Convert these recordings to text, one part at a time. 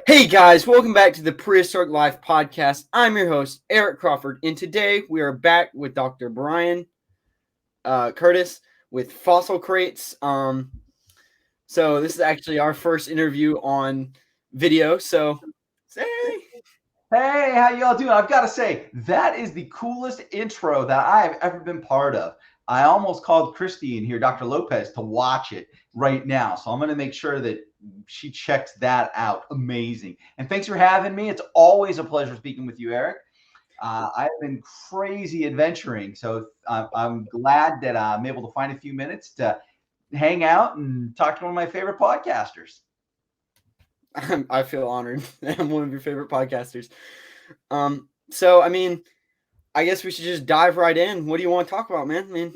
Hey guys, welcome back to the Prehistoric Life podcast. I'm your host, Eric Crawford, and today we are back with Dr. Brian Curtis with Fossil Crates. So this is actually our first interview on video. So, say, Hey, how y'all doing? I've got to say, that is the coolest intro that I have ever been part of. I almost called Christy in here, Dr. Lopez, to watch it right now. So I'm going to make sure that she checks that out. Amazing. And thanks for having me. It's always a pleasure speaking with you, Eric. I've been crazy adventuring. So I'm glad that I'm able to find a few minutes to hang out and talk to one of my favorite podcasters. I feel honored. I'm one of your favorite podcasters. So I mean, I guess we should just dive right in. What do you want to talk about, man? I mean,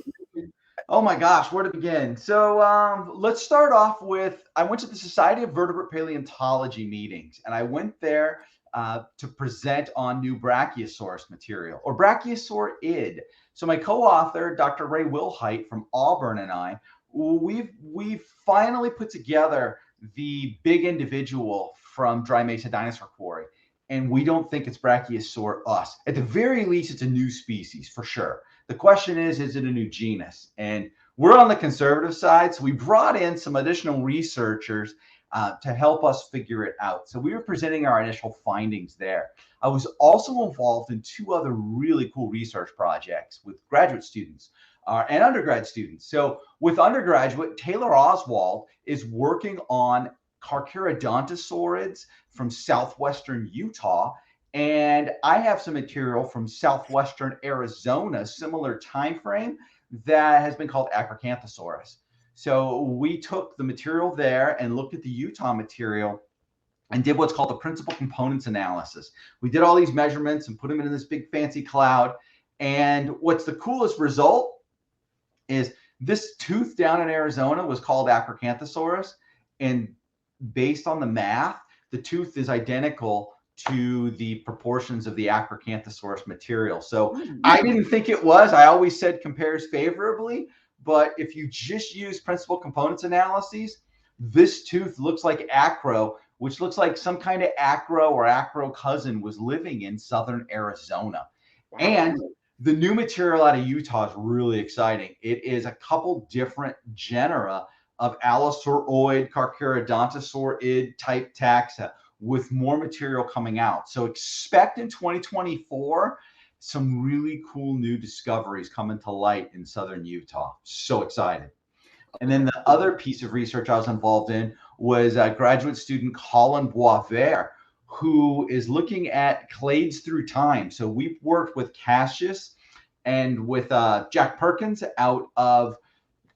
Oh my gosh, where to begin? So let's start off with I went to the Society of Vertebrate Paleontology meetings, and I went there to present on new Brachiosaurus material or Brachiosaurid. So my co-author, Dr. Ray Wilhite from Auburn, and I, we've finally put together the big individual from Dry Mesa Dinosaur Quarry, and we don't think it's Brachiosaurus. At the very least, it's a new species for sure. The question is it a new genus? And we're on the conservative side, so we brought in some additional researchers to help us figure it out. So we were presenting our initial findings there. I was also involved in two other really cool research projects with graduate students and undergrad students. So with undergraduate, Taylor Oswald is working on Carcharodontosaurids from southwestern Utah. And I have some material from southwestern Arizona, similar time frame, that has been called Acrocanthosaurus. So we took the material there and looked at the Utah material and did what's called the principal components analysis. We did all these measurements and put them in this big fancy cloud. And what's the coolest result is this tooth down in Arizona was called Acrocanthosaurus. And based on the math, the tooth is identical to the proportions of the Acrocanthosaurus material. So I didn't think it was. I always said compares favorably. But if you just use principal components analyses, this tooth looks like acro, which looks like some kind of acro or acro cousin was living in southern Arizona. wow. And the new material out of Utah is really exciting. It is a couple different genera of Allosauroid, Carcharodontosaurid type taxa with more material coming out. So expect in 2024 some really cool new discoveries coming to light in southern Utah. So excited. And then the other piece of research I was involved in was a graduate student, Colin Boisvert, who is looking at clades through time. So we've worked with Cassius and with Jack Perkins out of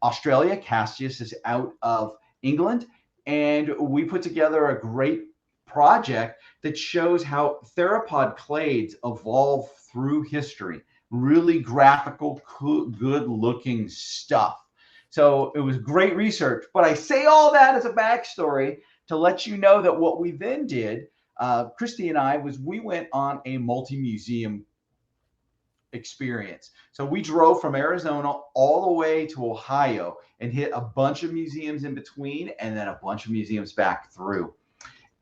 Australia. Cassius is out of England. And we put together a great project that shows how theropod clades evolve through history. Really graphical, good looking stuff. So it was great research. But I say all that as a backstory to let you know that what we then did, Christy and I, was we went on a multi-museum experience. So we drove from Arizona all the way to Ohio and hit a bunch of museums in between and then a bunch of museums back through.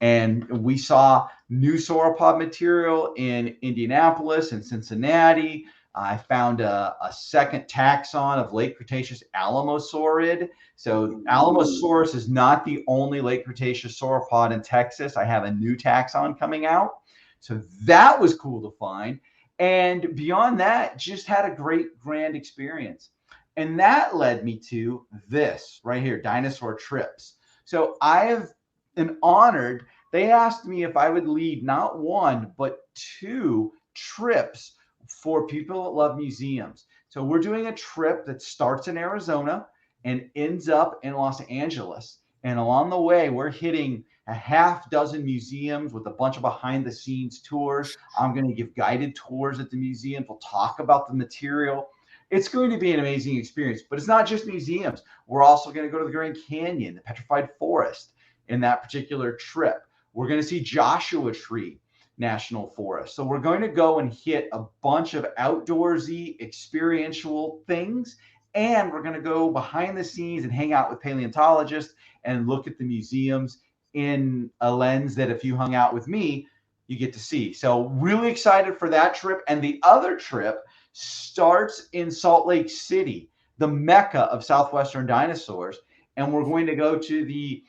And we saw new sauropod material in Indianapolis and Cincinnati. I found a second taxon of late Cretaceous Alamosaurid. So Alamosaurus is not the only late Cretaceous sauropod in Texas. I have a new taxon coming out. So that was cool to find. And beyond that, just had a great grand experience. And that led me to this right here, DinosaurTrips. So I have been honored. They asked me if I would lead not one, but two trips for people that love museums. So we're doing a trip that starts in Arizona and ends up in Los Angeles. And along the way, we're hitting a half dozen museums with a bunch of behind the scenes tours. I'm going to give guided tours at the museums. We'll talk about the material. It's going to be an amazing experience, but it's not just museums. We're also going to go to the Grand Canyon, the Petrified Forest in that particular trip. We're going to see Joshua Tree National Forest. So we're going to go and hit a bunch of outdoorsy, experiential things. And we're going to go behind the scenes and hang out with paleontologists and look at the museums in a lens that if you hung out with me, you get to see. So really excited for that trip. And the other trip starts in Salt Lake City, the mecca of Southwestern dinosaurs. And we're going to go to the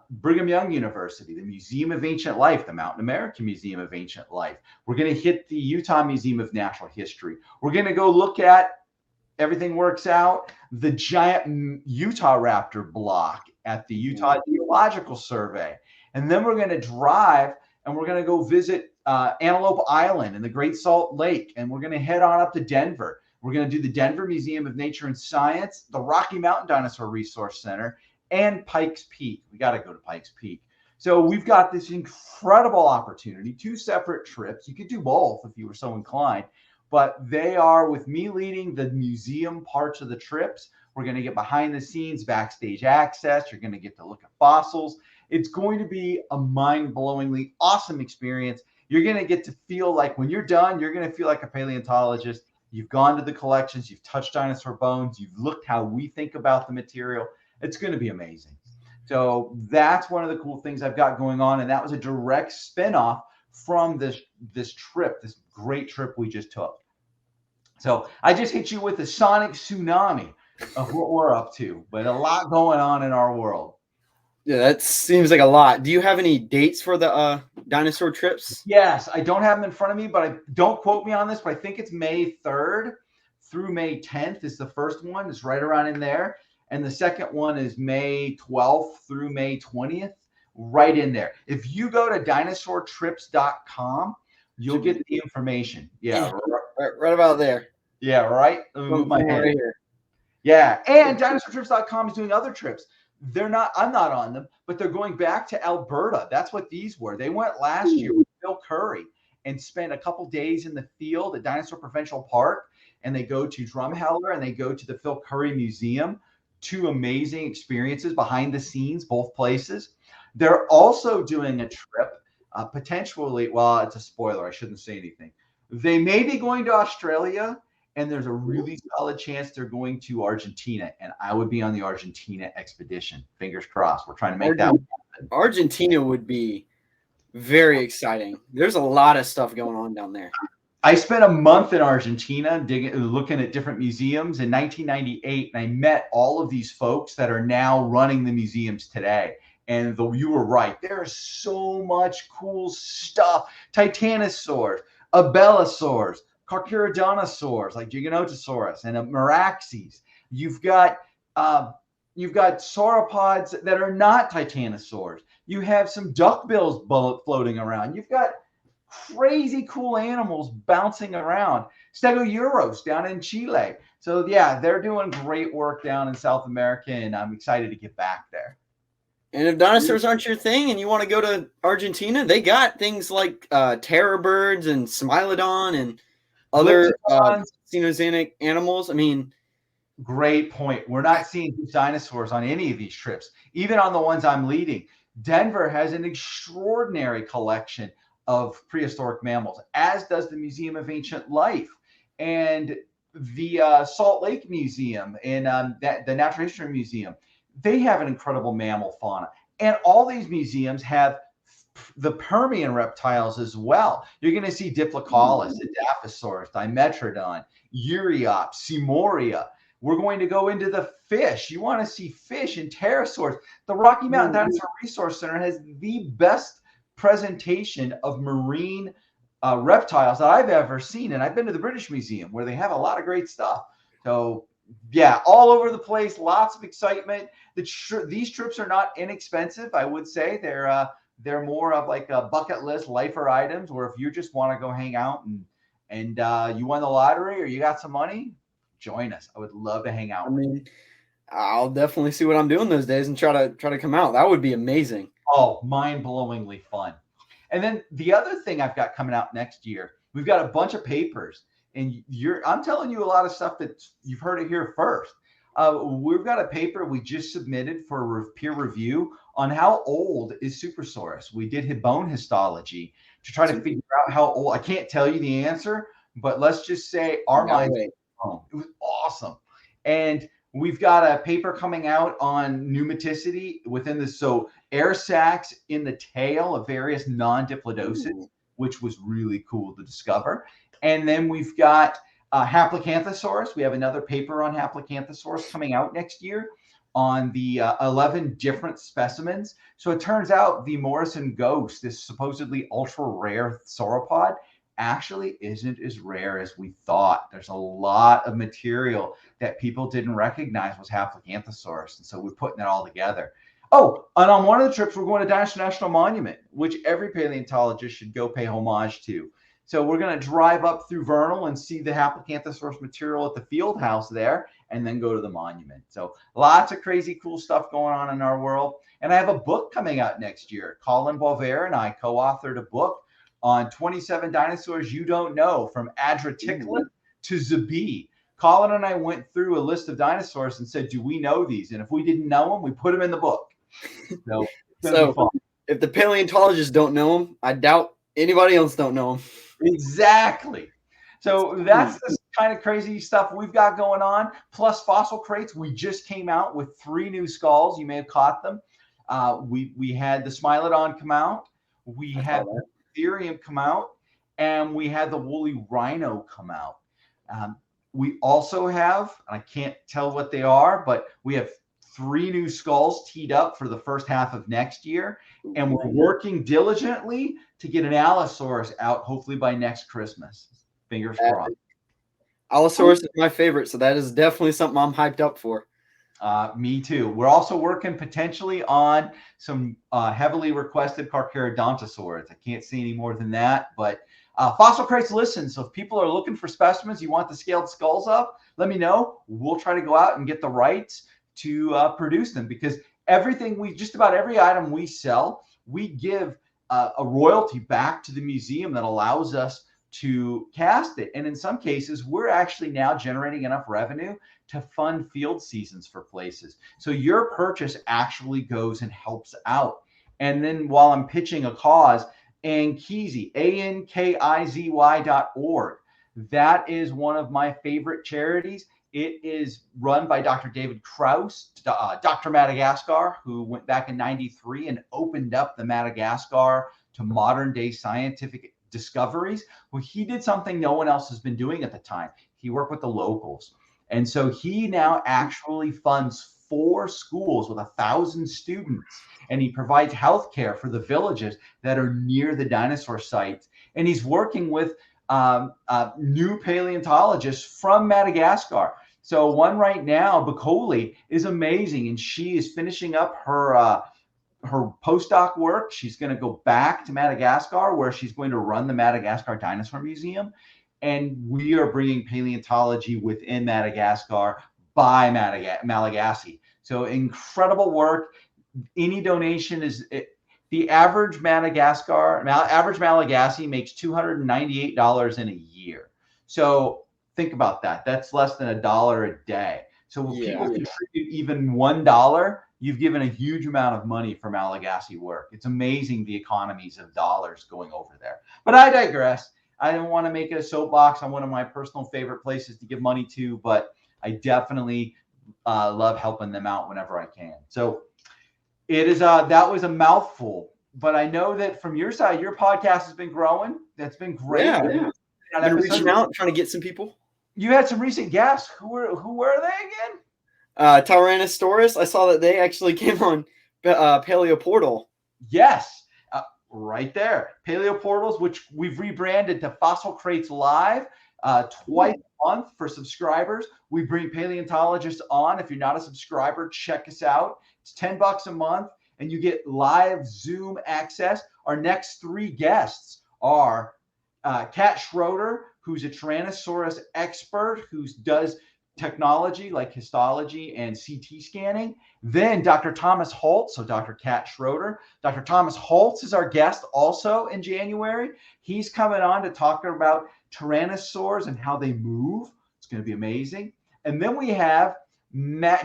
Brigham Young University, the Museum of Ancient Life, the Mountain American Museum of Ancient Life. We're going to hit the Utah Museum of Natural History. We're going to go look at, everything works out, the giant Utah raptor block at the Utah Geological Survey. And then we're going to drive and we're going to go visit Antelope Island and the Great Salt Lake. And we're going to head on up to Denver. We're going to do the Denver Museum of Nature and Science, the Rocky Mountain Dinosaur Resource Center, and Pikes Peak. We got to go to Pikes Peak. So we've got this incredible opportunity, 2 separate trips. You could do both if you were so inclined, but they are with me leading the museum parts of the trips. We're going to get behind the scenes, backstage access. You're going to get to look at fossils. It's going to be a mind-blowingly awesome experience. You're going to get to feel like when you're done, you're going to feel like a paleontologist. You've gone to the collections, you've touched dinosaur bones, you've looked how we think about the material. It's going to be amazing. So that's one of the cool things I've got going on. And that was a direct spinoff from this trip, this great trip we just took. So I just hit you with a sonic tsunami of what we're up to, but a lot going on in our world. Yeah, that seems like a lot. Do you have any dates for the dinosaur trips? Yes, I don't have them in front of me, but don't quote me on this, but I think it's May 3rd through May 10th is the first one. It's right around in there. And the second one is May 12th through May 20th, right in there. If you go to DinosaurTrips.com, you'll get the information. Yeah, right about there. Yeah, right. Move my head. Right here. Yeah, and DinosaurTrips.com is doing other trips. I'm not on them, but they're going back to Alberta. That's what these were. They went last year with Phil Curry and spent a couple days in the field at Dinosaur Provincial Park, and they go to Drumheller and they go to the Phil Curry Museum. 2 amazing experiences behind the scenes, both places. They're also doing a trip, potentially, well, it's a spoiler. I shouldn't say anything. They may be going to Australia, and there's a really solid chance they're going to Argentina, and I would be on the Argentina expedition. Fingers crossed. We're trying to make that happen. Argentina would be very exciting. There's a lot of stuff going on down there. I spent a month in Argentina looking at different museums in 1998, and I met all of these folks that are now running the museums today. And you were right. There's so much cool stuff. Titanosaurs, abelisaurs, Carcharodontosaurs like Giganotosaurus and Meraxes. You've got sauropods that are not titanosaurs. You have some duckbills floating around. You've got crazy cool animals bouncing around. Stegosaurus down in Chile. So yeah, they're doing great work down in South America, and I'm excited to get back there. And if dinosaurs aren't your thing and you want to go to Argentina, they got things like terror birds and Smilodon and other xenozanic animals. I mean, great point. We're not seeing dinosaurs on any of these trips, even on the ones I'm leading. Denver has an extraordinary collection of prehistoric mammals, as does the Museum of Ancient Life and the Salt Lake Museum and the Natural History Museum. They have an incredible mammal fauna, and all these museums have the Permian reptiles as well. You're going to see Diplocaulus, Edaphosaurus, Dimetrodon, Euryops, Seymoria. We're going to go into the fish. You want to see fish and pterosaurs. The Rocky Mountain Dinosaur Resource Center has the best presentation of marine reptiles that I've ever seen. And I've been to the British Museum where they have a lot of great stuff. So yeah, all over the place, lots of excitement. These trips are not inexpensive. I would say they're more of like a bucket list lifer items, where if you just want to go hang out and you won the lottery or you got some money, join us. I would love to hang out. I mean, I'll definitely see what I'm doing those days and try to come out. That would be amazing. Oh, mind-blowingly fun. And then the other thing I've got coming out next year, we've got a bunch of papers, and I'm telling you a lot of stuff that you've heard it here first. We've got a paper we just submitted for peer review on how old is Supersaurus. We did bone histology to try to figure out how old. I can't tell you the answer, but let's just say our minds. It was awesome. And We've got a paper coming out on pneumaticity within the, so air sacs in the tail of various non-diplodocids, which was really cool to discover. And then we've got Haplacanthosaurus. We have another paper on Haplacanthosaurus coming out next year on the 11 different specimens. So it turns out the Morrison ghost, this supposedly ultra rare sauropod, actually isn't as rare as we thought. There's a lot of material that people didn't recognize was Haplacanthosaurus. And so we're putting it all together. Oh, and on one of the trips, we're going to Dinosaur National Monument, which every paleontologist should go pay homage to. So we're going to drive up through Vernal and see the Haplacanthosaurus material at the field house there, and then go to the monument. So lots of crazy cool stuff going on in our world. And I have a book coming out next year. Colin Boisvert and I co-authored a book on 27 dinosaurs you don't know, from Adreticulus to Zabi. Colin and I went through a list of dinosaurs and said, do we know these? And if we didn't know them, we put them in the book. So if the paleontologists don't know them, I doubt anybody else don't know them. Exactly. So that's the kind of crazy stuff we've got going on. Plus fossil crates. We just came out with 3 new skulls. You may have caught them. We had the Smilodon come out. We had the Ethereum come out. And we had the woolly rhino come out. We also have, and I can't tell what they are, but we have 3 new skulls teed up for the first half of next year. And we're working diligently to get an Allosaurus out, hopefully by next Christmas. Fingers crossed. Allosaurus is my favorite, so that is definitely something I'm hyped up for. Me too. We're also working potentially on some heavily requested Carcharodontosaurs. I can't say any more than that, but Fossil Crates listen. So if people are looking for specimens, you want the scaled skulls up, let me know. We'll try to go out and get the rights to produce them, because just about every item we sell, we give a royalty back to the museum that allows us to cast it. And in some cases, we're actually now generating enough revenue to fund field seasons for places. So your purchase actually goes and helps out. And then while I'm pitching a cause, Ankizy, ANKIZY.org. That is one of my favorite charities. It is run by Dr. David Krause, Dr. Madagascar, who went back in '93 and opened up the Madagascar to modern day scientific discoveries. Well, he did something no one else has been doing at the time. He worked with the locals. And so he now actually funds 4 schools with 1,000 students, and he provides healthcare for the villages that are near the dinosaur sites. And he's working with new paleontologists from Madagascar. So one right now, Bacoli, is amazing, and she is finishing up her postdoc work. She's going to go back to Madagascar, where she's going to run the Madagascar Dinosaur Museum. And we are bringing paleontology within Madagascar by Malagasy. So incredible work. Any donation is the average Malagasy makes $298 in a year. So think about that. That's less than $1 a day. So when people contribute even $1, you've given a huge amount of money for Malagasy work. It's amazing the economies of dollars going over there. But I digress. I don't want to make a soapbox on one of my personal favorite places to give money to, but I definitely love helping them out whenever I can. So it is that was a mouthful, but I know that from your side, your podcast has been growing. That's been great. Yeah. I've been reaching out, trying to get some people. You had some recent guests. Who were they again? Tyrannosaurus. I saw that they actually came on Paleo Portal. Yes. Right there. Paleo Portals, which we've rebranded to Fossil Crates Live twice a month for subscribers. We bring paleontologists on. If you're not a subscriber, check us out. It's $10 a month, and you get live Zoom access. Our next 3 guests are Kat Schroeder, who's a Tyrannosaurus expert who does technology like histology and CT scanning. Then Dr. Thomas Holtz, so Dr. Kat Schroeder. Dr. Thomas Holtz is our guest also in January. He's coming on to talk about tyrannosaurs and how they move. It's going to be amazing. And then we have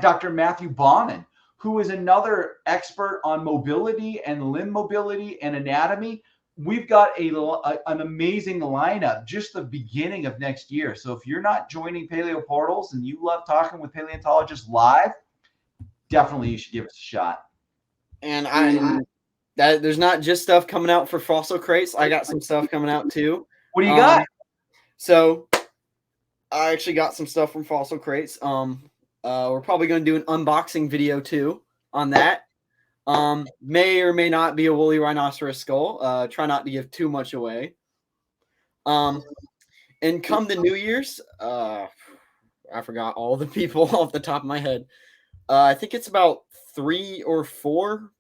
Dr. Matthew Bonin, who is another expert on mobility and limb mobility and anatomy. we've got an amazing lineup, just the beginning of next year. So if you're not joining Paleo Portals and you love talking with paleontologists live, definitely you should give us a shot. And there's not just stuff coming out for Fossil Crates. I got some stuff coming out too. What do you got? So I actually got some stuff from Fossil Crates. We're probably going to do an unboxing video too on that. May or may not be a woolly rhinoceros skull. Try not to give too much away. And come the New Year's, I forgot all the people off the top of my head. I think it's about 3 or 4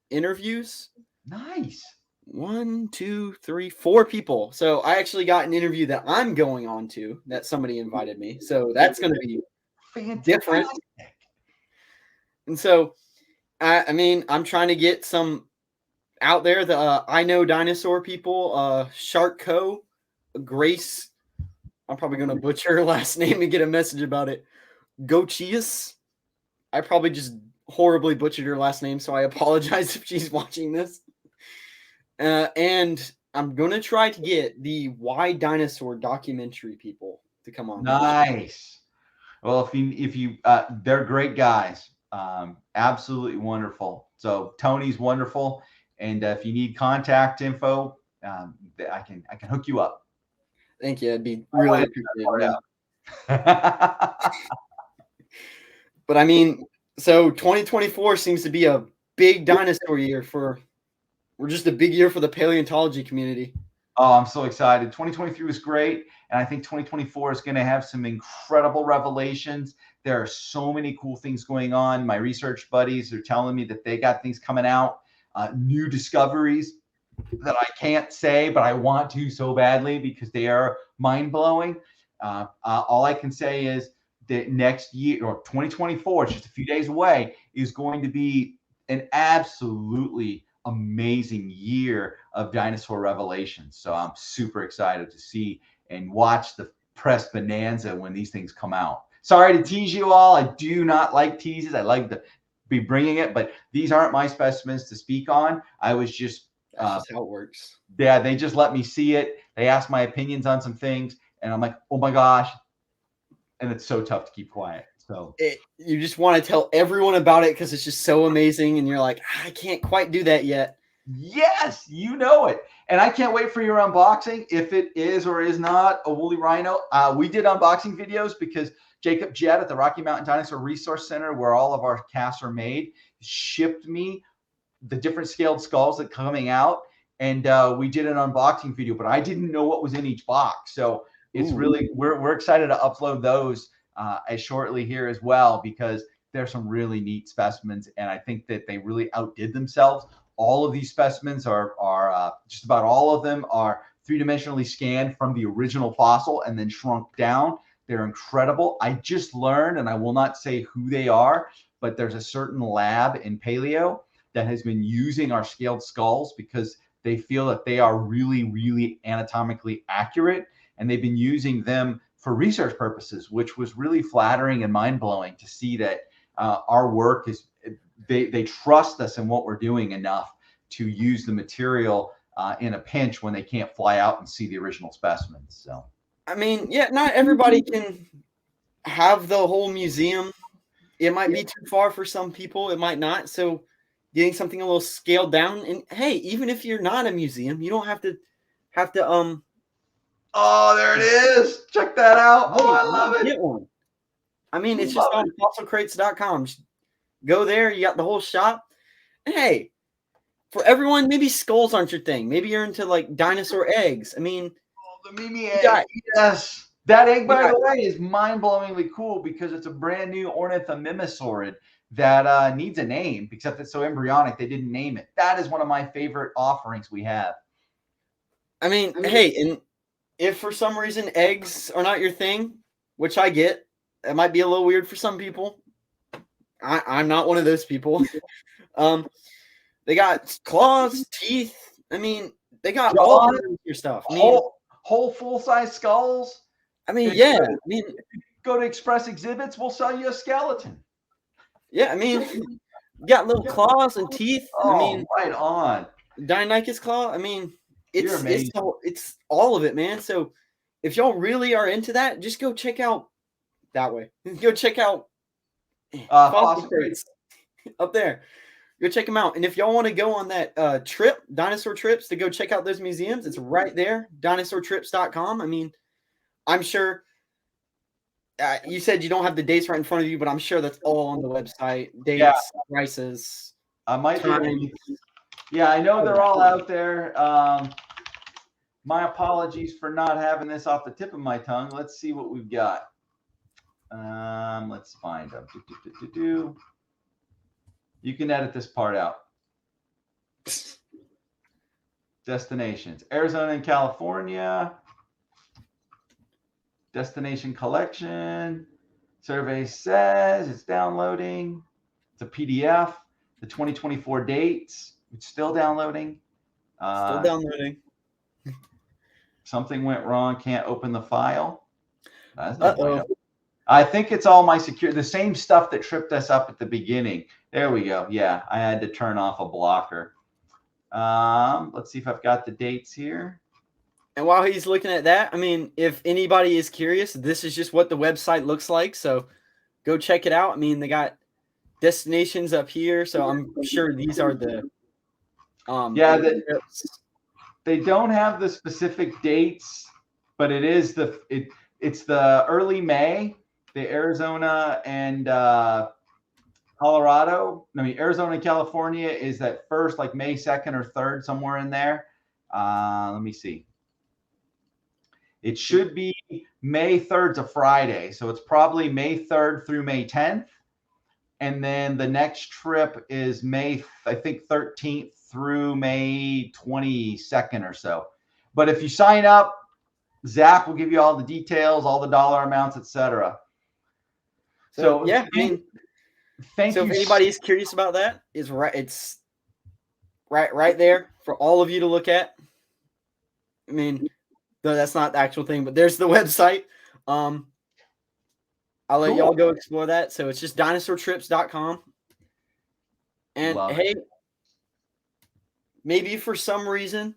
interviews. Nice. 1, 2, 3, 4 people. So I actually got an interview that I'm going on to that somebody invited me. So that's going to be different. And so, I mean, I'm trying to get some out there. The I Know Dinosaur people, Shark Co, Grace. I'm probably going to butcher her last name and get a message about it. Gochias. I probably just horribly butchered her last name, so I apologize if she's watching this. And I'm going to try to get the Why Dinosaur documentary people to come on. Nice. Well, if you they're great guys. Absolutely wonderful. So Tony's wonderful. And if you need contact info, I can hook you up. Thank you. It'd be really appreciated. But I mean, so 2024 seems to be a big dinosaur year we're just a big year for the paleontology community. Oh, I'm so excited. 2023 was great. And I think 2024 is going to have some incredible revelations. There are so many cool things going on. My research buddies are telling me that they got things coming out, new discoveries that I can't say, but I want to so badly because they are mind-blowing. All I can say is that next year, or 2024, it's just a few days away, is going to be an absolutely amazing year of dinosaur revelations. So I'm super excited to see and watch the press bonanza when these things come out. Sorry to tease you all. I do not like teases. I like to be bringing it, but these aren't my specimens to speak on. I was just that's just how it works. Yeah, they just let me see it. They asked my opinions on some things, and I'm like, oh my gosh. And it's so tough to keep quiet. So you just want to tell everyone about it because it's just so amazing, and you're like, I can't quite do that yet. Yes, you know it. And I can't wait for your unboxing, if it is or is not a woolly rhino. We did unboxing videos because Jacob Jett at the Rocky Mountain Dinosaur Resource Center, where all of our casts are made, shipped me the different scaled skulls that are coming out. And we did an unboxing video, but I didn't know what was in each box. So it's really, we're excited to upload those as shortly here as well, because there's some really neat specimens. And I think that they really outdid themselves. All of these specimens are just about all of them are 3-dimensionally scanned from the original fossil and then shrunk down. They're incredible. I just learned, and I will not say who they are, but there's a certain lab in paleo that has been using our scaled skulls because they feel that they are really, really anatomically accurate. And they've been using them for research purposes, which was really flattering and mind-blowing to see that our work is, they trust us in what we're doing enough to use the material in a pinch when they can't fly out and see the original specimens. So, I mean, yeah, not everybody can have the whole museum. It might be too far for some people. It might not. So getting something a little scaled down, and hey, even if you're not a museum, you don't have to Oh, there it is. Check that out. Oh, I love it. Get one. I mean, it's just on fossilcrates.com. Just go there. You got the whole shop. And hey, for everyone, maybe skulls aren't your thing. Maybe you're into like dinosaur eggs. I mean, the Mimi egg. Yes. That egg, by the way, is mind-blowingly cool because it's a brand new ornithomimosaurid that needs a name, except it's so embryonic they didn't name it. That is one of my favorite offerings we have. I mean, hey, and if for some reason eggs are not your thing, which I get, it might be a little weird for some people. I'm not one of those people. They got claws, teeth. I mean, they got all of your stuff. I mean, whole full-size skulls. I mean, yeah. I mean, if you go to Express Exhibits, we'll sell you a skeleton. Yeah, I mean, you got little claws and teeth. Oh, I mean, right on. Deinonychus claw. I mean, You're amazing. It's all of it, man. So if y'all really are into that, just go check out that way. Go check out Fossil Crates up there. Go check them out. And if y'all want to go on that trip, Dinosaur Trips, to go check out those museums, it's right there, DinosaurTrips.com. I mean, I'm sure you said you don't have the dates right in front of you, but I'm sure that's all on the website. Dates, prices, I might time. Yeah, I know they're all out there. My apologies for not having this off the tip of my tongue. Let's see what we've got. Let's find them. You can edit this part out. Destinations: Arizona and California. Destination collection. Survey says it's downloading. It's a PDF. The 2024 dates. It's still downloading. Still downloading. Something went wrong. Can't open the file. Uh-oh. I think it's all my the same stuff that tripped us up at the beginning. There we go. Yeah, I had to turn off a blocker. Let's see if I've got the dates here. And while he's looking at that, I mean, if anybody is curious, this is just what the website looks like. So go check it out. I mean, they got destinations up here. So I'm sure these are the they don't have the specific dates, but it is it's the early May. The Arizona and Arizona and California is that first, like May 2nd or 3rd, somewhere in there. Let me see. It should be May 3rd to Friday. So it's probably May 3rd through May 10th. And then the next trip is May, I think, 13th through May 22nd or so. But if you sign up, Zach will give you all the details, all the dollar amounts, etc. So yeah, I mean, thank you. So if anybody's curious about that, it's right there for all of you to look at. I mean, though that's not the actual thing, but there's the website. I'll let y'all go explore that. So it's just DinosaurTrips.com. And hey, maybe for some reason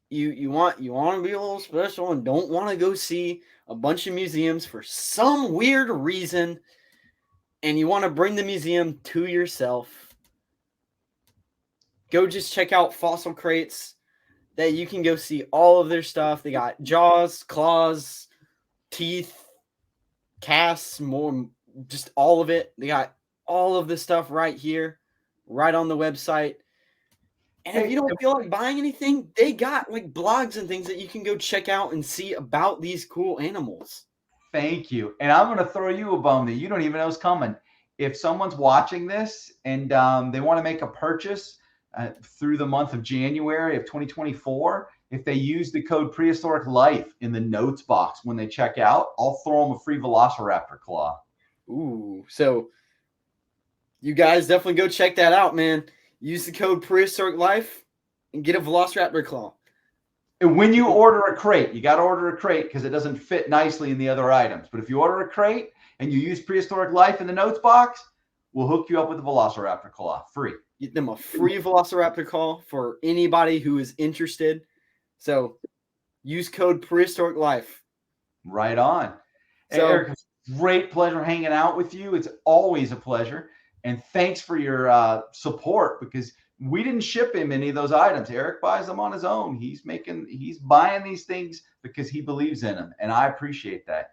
you want to be a little special and don't want to go see a bunch of museums for some weird reason, and you want to bring the museum to yourself, go just check out Fossil Crates. That you can go see all of their stuff. They got jaws, claws, teeth, casts, more, just all of it. They got all of the stuff right here, right on the website. And if you don't feel like buying anything, they got like blogs and things that you can go check out and see about these cool animals. Thank you. And I'm going to throw you a bone that you don't even know is coming. If someone's watching this and they want to make a purchase through the month of January of 2024, if they use the code Prehistoric Life in the notes box when they check out, I'll throw them a free Velociraptor claw. Ooh, so you guys definitely go check that out, man. Use the code Prehistoric Life and get a Velociraptor claw. And when you order a crate, you got to order a crate because it doesn't fit nicely in the other items. But if you order a crate and you use Prehistoric Life in the notes box, we'll hook you up with a Velociraptor claw free. Get them a free Velociraptor claw for anybody who is interested. So use code Prehistoric Life. Right on. So, Eric, it's great pleasure hanging out with you. It's always a pleasure. And thanks for your support, because we didn't ship him any of those items. Eric buys them on his own. He's buying these things because he believes in them. And I appreciate that.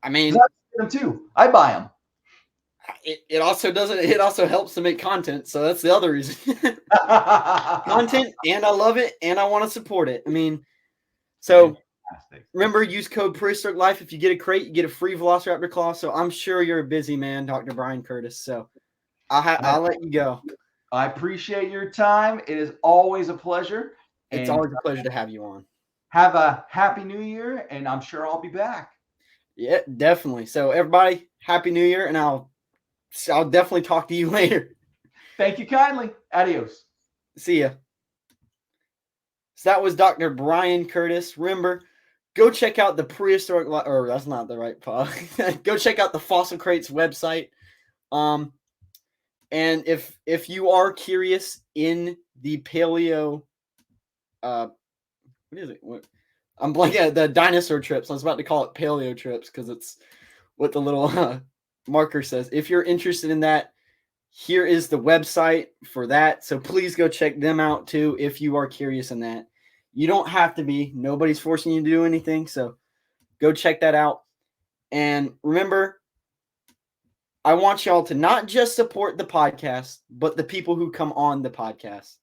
I mean, them too. I buy them. It also helps to make content. So that's the other reason. Content, and I love it, and I want to support it. I mean, so remember, use code Prehistoric Life. If you get a crate, you get a free Velociraptor claw. So I'm sure you're a busy man, Dr. Brian Curtis. So I'll let you go. I appreciate your time. It is always a pleasure. It's always a pleasure to have you on. Have a happy new year, and I'm sure I'll be back. Yeah, definitely. So everybody, happy new year, and I'll definitely talk to you later. Thank you kindly. Adios. See ya. So that was Dr. Brian Curtis. Remember, go check out the Prehistoric, or that's not the right pod. Go check out the Fossil Crates website. And if you are curious in the paleo what is it? I'm blanking at the DinosaurTrips. I was about to call it Paleotrips because it's what the little marker says. If you're interested in that, here is the website for that. So please go check them out too if you are curious in that. You don't have to be. Nobody's forcing you to do anything. So go check that out. And remember, I want y'all to not just support the podcast, but the people who come on the podcast.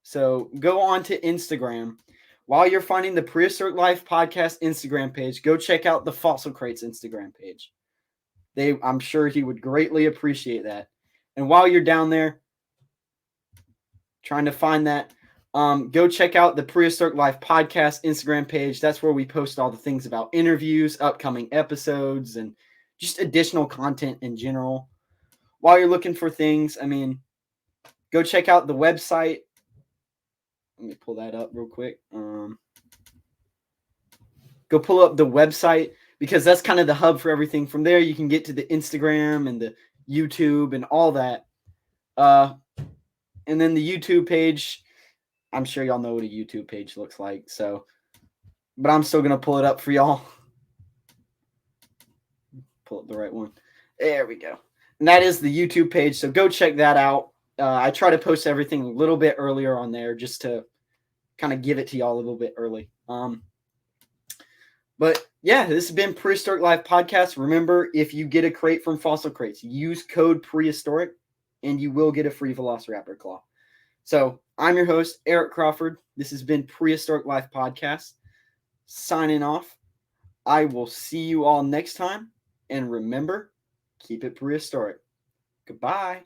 So go on to Instagram. While you're finding the Prehistoric Life Podcast Instagram page, go check out the Fossil Crates Instagram page. I'm sure he would greatly appreciate that. And while you're down there trying to find that, go check out the Prehistoric Life Podcast Instagram page. That's where we post all the things about interviews, upcoming episodes, and just additional content in general. While you're looking for things, go check out the website. Let me pull that up real quick. Go pull up the website because that's kind of the hub for everything. From there, you can get to the Instagram and the YouTube and all that. And then the YouTube page, I'm sure y'all know what a YouTube page looks like. So, but I'm still going to pull it up for y'all. Pull up the right one. There we go. And that is the YouTube page. So go check that out. I try to post everything a little bit earlier on there just to kind of give it to y'all a little bit early. But yeah, this has been Prehistoric Life Podcast. Remember, if you get a crate from Fossil Crates, use code prehistoric and you will get a free Velociraptor claw. So I'm your host, Eric Crawford. This has been Prehistoric Life Podcast. Signing off. I will see you all next time. And remember, keep it prehistoric. Goodbye.